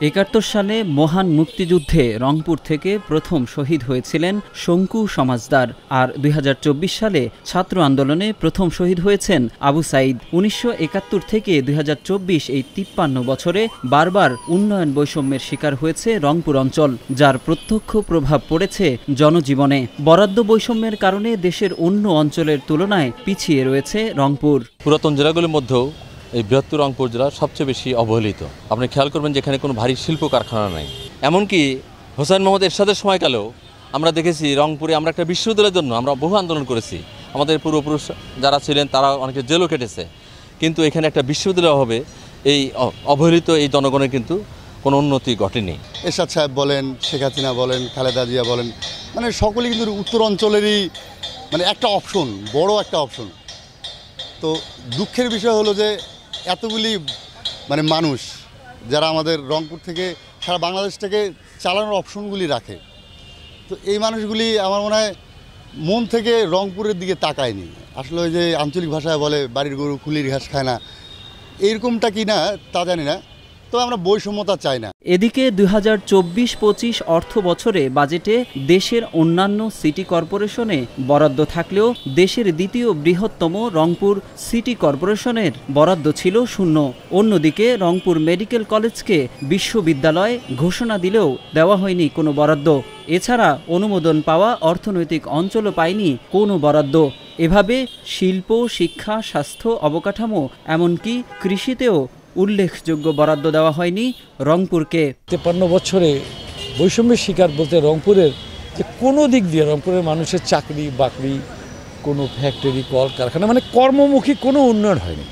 ৭১ সালে মহান মুক্তিযুদ্ধে রংপুর থেকে প্রথম শহীদ হয়েছিলেন শঙ্কু সমাজদার। আর ২০২৪ সালে ছাত্র আন্দোলনে প্রথম শহীদ হয়েছেন আবু সাইদ। ১৯৭১ থেকে ২০২৪ এই ৫৩ বছরে বারবার উন্নয়ন বৈষম্যের শিকার হয়েছে রংপুর অঞ্চল, যার প্রত্যক্ষ প্রভাব পড়েছে জনজীবনে। বরাদ্দ বৈষম্যের কারণে দেশের অন্য অঞ্চলের তুলনায় পিছিয়ে রয়েছে রংপুর। পুরাতন জেলাগুলির মধ্যেও এই বৃহত্তর রংপুর জেলা সবচেয়ে বেশি অবহেলিত। আপনি খেয়াল করবেন যেখানে কোনো ভারী শিল্প কারখানা নাই। এমনকি হোসেন মোহাম্মদ এরশাদের সময়কালেও আমরা দেখেছি রংপুরে আমরা একটা বিশ্ববিদ্যালয়ের জন্য আমরা বহু আন্দোলন করেছি। আমাদের পূর্বপুরুষ যারা ছিলেন তারা অনেকে জেলও কেটেছে, কিন্তু এখানে একটা বিশ্ববিদ্যালয় হবে এই অবহেলিত এই জনগণের কিন্তু কোনো উন্নতি ঘটেনি। এরশাদ সাহেব বলেন, শেখ হাসিনা বলেন, খালেদা জিয়া বলেন, মানে সকলেই কিন্তু উত্তর অঞ্চলেরই মানে একটা অপশন, বড় একটা অপশন। তো দুঃখের বিষয় হলো যে এতগুলি মানে মানুষ যারা আমাদের রংপুর থেকে সারা বাংলাদেশ থেকে চালানোর অপশনগুলি রাখে, তো এই মানুষগুলি আমার মনে হয় মন থেকে রংপুরের দিকে তাকায়নি। আসলে ওই যে আঞ্চলিক ভাষায় বলে বাড়ির গরু কুলির ঘাস খায় না, এইরকমটা কি না তা জানি না, তো আমরা বৈষম্যতা চাই না। এদিকে ২০২৪-২৫ অর্থ বছরে বাজেটে দেশের অন্যান্য সিটি কর্পোরেশনে বরাদ্দ থাকলেও দেশের দ্বিতীয় বৃহত্তম রংপুর সিটি কর্পোরেশনের বরাদ্দ ছিল শূন্য। অন্যদিকে রংপুর মেডিকেল কলেজকে বিশ্ববিদ্যালয় ঘোষণা দিলেও দেওয়া হয়নি কোনো বরাদ্দ। এছাড়া অনুমোদন পাওয়া অর্থনৈতিক অঞ্চলও পায়নি কোনো বরাদ্দ। এভাবে শিল্প, শিক্ষা, স্বাস্থ্য, অবকাঠামো এমনকি কৃষিতেও উল্লেখযোগ্য বরাদ্দ দেওয়া হয়নি রংপুরকে। ৫৩ বছরে বৈষম্যের শিকার বলতে রংপুরের যে কোনো দিক দিয়ে রংপুরের মানুষের চাকরি বাকরি, কোনো ফ্যাক্টরি, কল কারখানা, মানে কর্মমুখী কোনো উন্নয়ন হয়নি।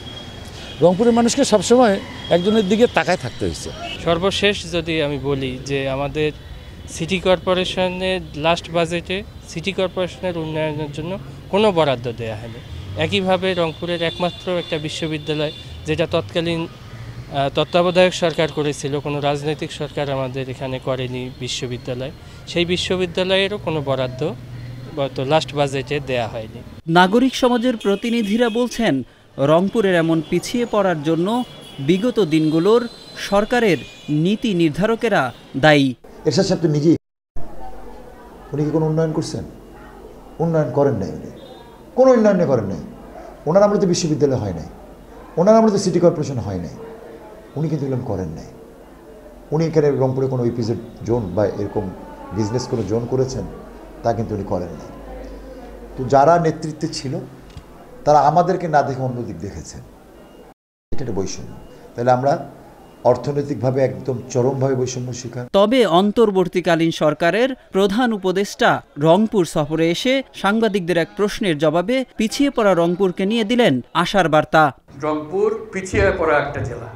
রংপুরের মানুষকে সবসময় একজনের দিকে তাকায় থাকতে হয়েছে। সর্বশেষ যদি আমি বলি যে আমাদের সিটি কর্পোরেশনের লাস্ট বাজেটে সিটি কর্পোরেশনের উন্নয়নের জন্য কোনো বরাদ্দ দেওয়া হয়নি। একইভাবে রংপুরের একমাত্র একটা বিশ্ববিদ্যালয় যেটা তৎকালীন তত্ত্বাবধায়ক সরকার করেছিল, কোনো রাজনৈতিক সরকার আমাদের এখানে করেনি বিশ্ববিদ্যালয়, সেই বিশ্ববিদ্যালয়েরও কোনো বরাদ্দ গত লাস্ট বাজেটে দেয়া হয়নি। নাগরিক সমাজের প্রতিনিধিরা বলছেন, রংপুরের এমন পিছিয়ে পড়ার জন্য বিগত দিনগুলোর সরকারের নীতি নির্ধারকেরা দায়ী। এরশাদ সাহেব তো নিজেই, উনি কি কোনো উন্নয়ন করছেন? উন্নয়ন করেন নাই, উনি কোনো উন্নয়ন করেন নাই। ওনার আমলে বিশ্ববিদ্যালয় হয় নাই, ওনার আমলে সিটি কর্পোরেশন হয় নাই, উনি কিন্তু এগুলো করেন নাই। উনি এখানে রংপুরে কোনো ইপিজেড জোন বা এরকম বিজনেস কোনো জোন করেছেন তা কিন্তু উনি করেন নাই। তো যারা নেতৃত্বে ছিল তারা আমাদেরকে না দেখে অন্যদিক দেখেছেন, এটা একটা বৈষম্য। তাহলে আমরা অর্থনৈতিকভাবে একদম চরমভাবে বৈষম্য শিকার। তবে অন্তর্বর্তীকালীন সরকারের প্রধান উপদেষ্টা রংপুর সফরে এসে সাংবাদিকদের এক প্রশ্নের জবাবে পিছিয়ে পড়া রংপুরকে নিয়ে দিলেন আশার বার্তা। রংপুর পিছিয়ে পড়া একটা জেলা,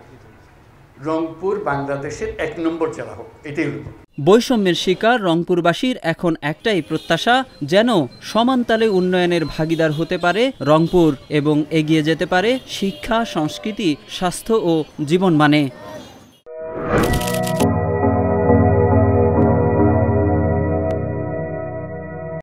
রংপুর বাংলাদেশের ১ নম্বর জেলা হোক, এটাই হল। বৈষম্যের শিকার রংপুরবাসীর এখন একটাই প্রত্যাশা, যেন সমানতালে উন্নয়নের ভাগিদার হতে পারে রংপুর এবং এগিয়ে যেতে পারে শিক্ষা, সংস্কৃতি, স্বাস্থ্য ও জীবনমানে।